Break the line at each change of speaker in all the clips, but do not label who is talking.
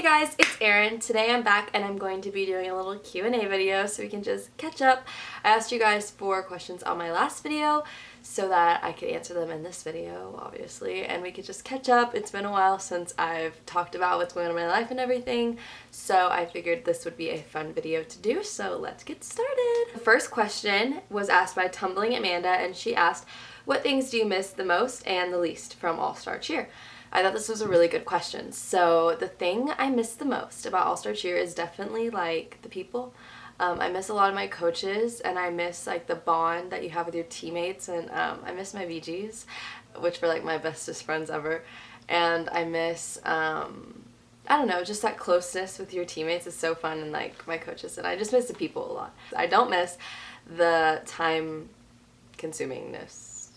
guys, it's Erin. Today I'm back and I'm going to be doing a little Q&A video so we can just catch up. I asked you guys for questions on my last video so that I could answer them in this video, obviously, and we could just catch up. It's been a while since I've talked about what's going on in my life and everything, so I figured this would be a fun video to do, so let's get started. The first question was asked by Tumbling Amanda, and she asked, what things do you miss the most and the least from All-Star Cheer? I thought this was a really good question. So the thing I miss the most about All-Star Cheer is definitely like the people. I miss a lot of my coaches, and I miss like the bond that you have with your teammates, and I miss my VGs, which were like my bestest friends ever. And I miss, I don't know, just that closeness with your teammates is so fun, and like my coaches, and I just miss the people a lot. I don't miss the time consumingness.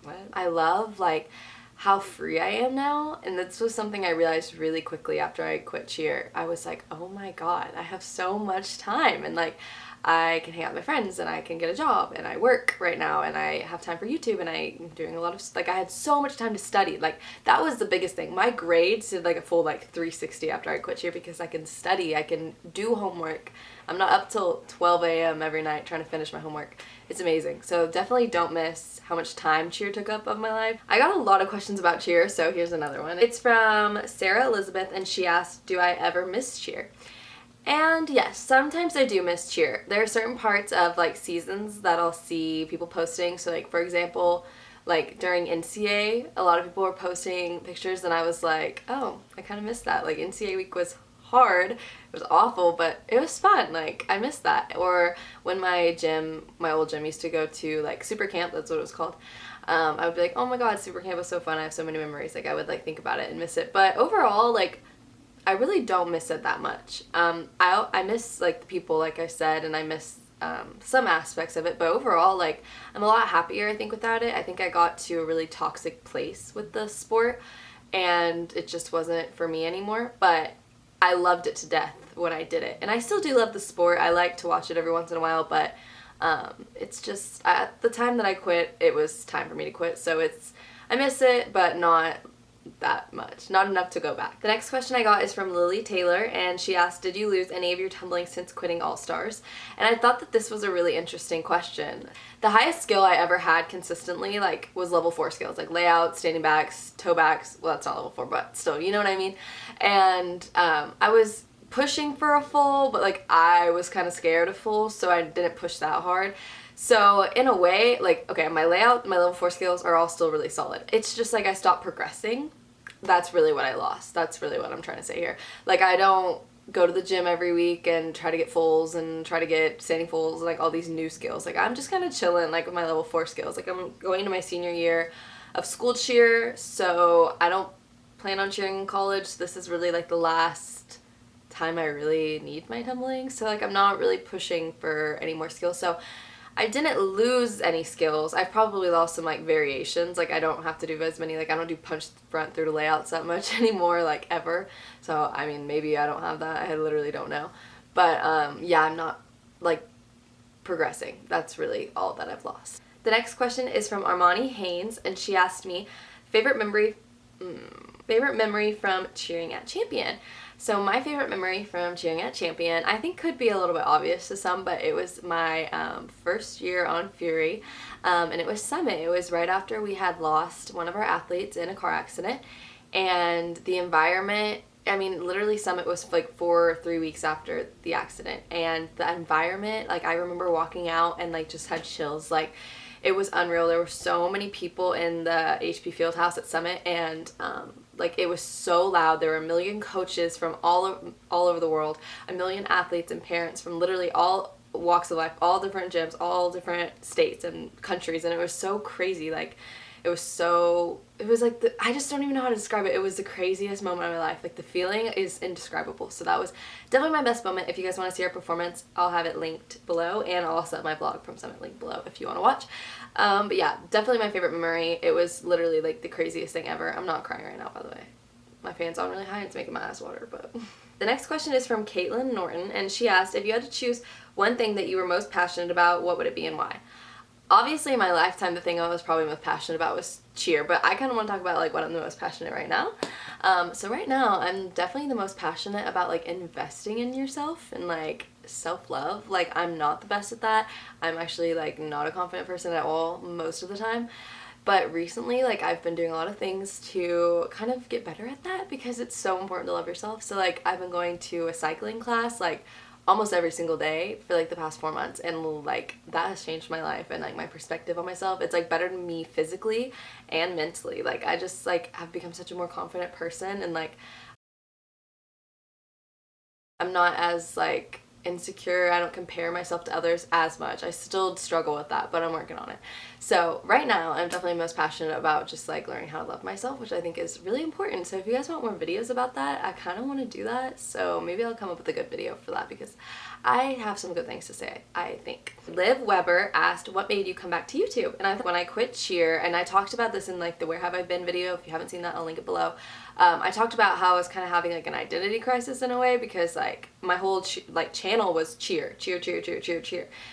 What? I love like how free I am now, and this was something I realized really quickly after I quit cheer. I was like, oh my god, I have so much time, and like I can hang out with my friends, and I can get a job, and I work right now, and I have time for YouTube, and I'm doing a lot of, like, I had so much time to study. Like, that was the biggest thing. My grades did like a full like 360 after I quit cheer because I can study, I can do homework. I'm not up till 12 a.m. every night trying to finish my homework. It's amazing. So definitely don't miss how much time cheer took up of my life. I got a lot of questions about cheer, so here's another one. It's from Sarah Elizabeth, and she asked, do I ever miss cheer? And yes, sometimes I do miss cheer. There are certain parts of like seasons that I'll see people posting. So like, for example, like during NCA, a lot of people were posting pictures, and I was like, oh, I kind of missed that. Like NCA week was hard, it was awful, but it was fun. Like I missed that. Or when my old gym used to go to like super camp, that's what it was called, I would be like, oh my god, super camp was so fun, I have so many memories. Like I would like think about it and miss it, but overall like I really don't miss it that much. I miss like the people, like I said, and I miss some aspects of it, but overall like I'm a lot happier, I think, without it. I think I got to a really toxic place with the sport, and it just wasn't for me anymore, but I loved it to death when I did it, and I still do love the sport. I like to watch it every once in a while, but it's just, at the time that I quit, it was time for me to quit, so I miss it, but not that much, not enough to go back. The next question I got is from Lily Taylor, and she asked, did you lose any of your tumbling since quitting All-Stars? And I thought that this was a really interesting question. The highest skill I ever had consistently like was level 4 skills, like layout, standing backs, toe backs. Well, that's not level 4, but still, you know what I mean? And I was pushing for a full, but like I was kind of scared of full, so I didn't push that hard. So in a way, like, okay, my layout, my level 4 skills are all still really solid. It's just like I stopped progressing. That's really what I lost. That's really what I'm trying to say here. Like, I don't go to the gym every week and try to get fulls and try to get standing fulls and like all these new skills. Like, I'm just kind of chilling like with my level 4 skills. Like, I'm going to my senior year of school cheer, so I don't plan on cheering in college. This is really like the last time I really need my tumbling. So like I'm not really pushing for any more skills. So I didn't lose any skills. I probably lost some like variations. Like I don't have to do as many, like I don't do punch front through to layouts that much anymore, like ever. So I mean, maybe I don't have that. I literally don't know. But yeah, I'm not like progressing. That's really all that I've lost. The next question is from Armani Haynes, and she asked me, favorite memory from cheering at Champion. So my favorite memory from cheering at Champion, I think, could be a little bit obvious to some, but it was my first year on Fury, and it was Summit. It was right after we had lost one of our athletes in a car accident, and the environment, I mean, literally Summit was like 3 weeks after the accident, and the environment, like I remember walking out and like just had chills. Like it was unreal. There were so many people in the HP Fieldhouse at Summit, and like it was so loud. There were a million coaches from all over the world, a million athletes and parents from literally all walks of life, all different gyms, all different states and countries, and it was so crazy. Like it was like I just don't even know how to describe it. It was the craziest moment of my life. Like the feeling is indescribable. So that was definitely my best moment. If you guys want to see our performance, I'll have it linked below, and I'll also have my vlog from Summit linked below if you want to watch. But yeah, definitely my favorite memory. It was literally like the craziest thing ever. I'm not crying right now, by the way. My fan's on really high and it's making my eyes water, but... The next question is from Caitlin Norton, and she asked, if you had to choose one thing that you were most passionate about, what would it be and why? Obviously in my lifetime, the thing I was probably most passionate about was cheer, but I kind of want to talk about like what I'm the most passionate right now. So right now I'm definitely the most passionate about like investing in yourself and like self-love. Like I'm not the best at that. I'm actually like not a confident person at all most of the time. But recently, like, I've been doing a lot of things to kind of get better at that because it's so important to love yourself. So, like, I've been going to a cycling class, like, almost every single day for, like, the past 4 months. And, like, that has changed my life and, like, my perspective on myself. It's, like, better to me physically and mentally. Like, I just, like, have become such a more confident person. And, like, I'm not as, like, insecure. I don't compare myself to others as much. I still struggle with that, but I'm working on it. So right now I'm definitely most passionate about just like learning how to love myself, which I think is really important. So if you guys want more videos about that, I kind of want to do that. So maybe I'll come up with a good video for that because I have some good things to say, I think. Liv Weber asked, what made you come back to YouTube? And when I quit cheer, and I talked about this in like the Where Have I Been video, if you haven't seen that, I'll link it below. I talked about how I was kind of having like an identity crisis in a way because like my whole channel was cheer,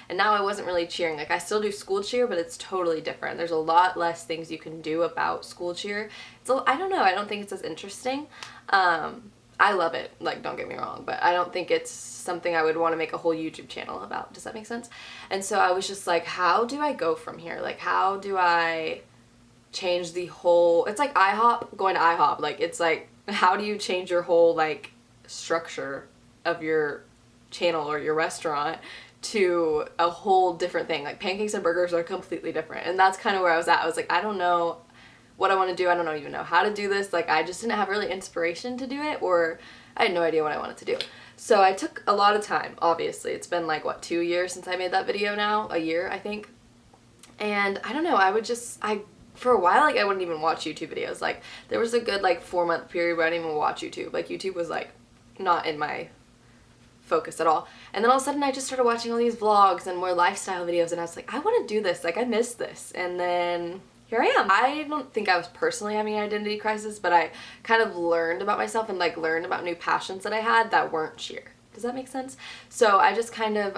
and now I wasn't really cheering. Like I still do school cheer, but it's totally different. There's a lot less things you can do about school cheer. So I don't know, I don't think it's as interesting. I love it, like don't get me wrong, but I don't think it's something I would want to make a whole YouTube channel about. Does that make sense? And so I was just like, how do I go from here? Like how do I change the whole, it's like IHOP, going to IHOP, like it's like how do you change your whole like structure of your channel or your restaurant to a whole different thing. Like pancakes and burgers are completely different, and that's kind of where I was at. I was like, I don't know what I want to do. I don't even know how to do this. Like I just didn't have really inspiration to do it, or I had no idea what I wanted to do. So I took a lot of time. Obviously it's been like what, 2 years since I made that video now, a year I think, and I don't know, for a while, like, I wouldn't even watch YouTube videos. Like, there was a good, like, 4-month period where I didn't even watch YouTube. Like, YouTube was, like, not in my focus at all. And then all of a sudden, I just started watching all these vlogs and more lifestyle videos, and I was like, I want to do this. Like, I miss this. And then here I am. I don't think I was personally having an identity crisis, but I kind of learned about myself and, like, learned about new passions that I had that weren't cheer. Does that make sense? So I just kind of,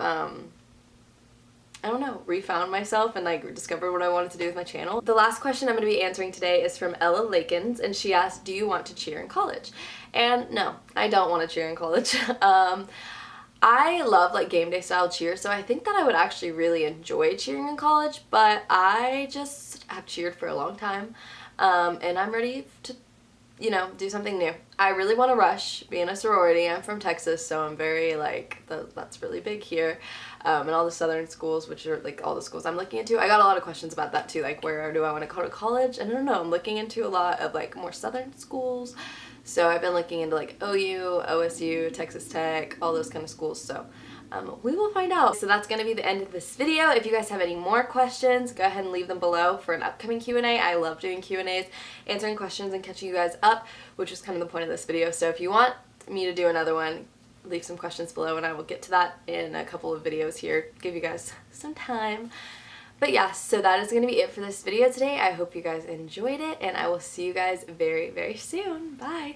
I don't know, refound myself and like discovered what I wanted to do with my channel. The last question I'm going to be answering today is from Ella Lakins, and she asked, do you want to cheer in college? And no, I don't want to cheer in college. I love like game day style cheer, so I think that I would actually really enjoy cheering in college, but I just have cheered for a long time, and I'm ready to, you know, do something new. I really want to rush, be in a sorority. I'm from Texas, so I'm very like, that's really big here. And all the southern schools, which are like all the schools I'm looking into. I got a lot of questions about that too, like where do I want to go to college? And I don't know, I'm looking into a lot of like more southern schools. So I've been looking into like OU, OSU, Texas Tech, all those kind of schools. So we will find out. So that's going to be the end of this video. If you guys have any more questions, go ahead and leave them below for an upcoming Q&A. I love doing Q&As, answering questions and catching you guys up, which was kind of the point of this video. So if you want me to do another one, leave some questions below and I will get to that in a couple of videos here, give you guys some time. But yeah, so that is going to be it for this video today. I hope you guys enjoyed it, and I will see you guys very, very soon. Bye!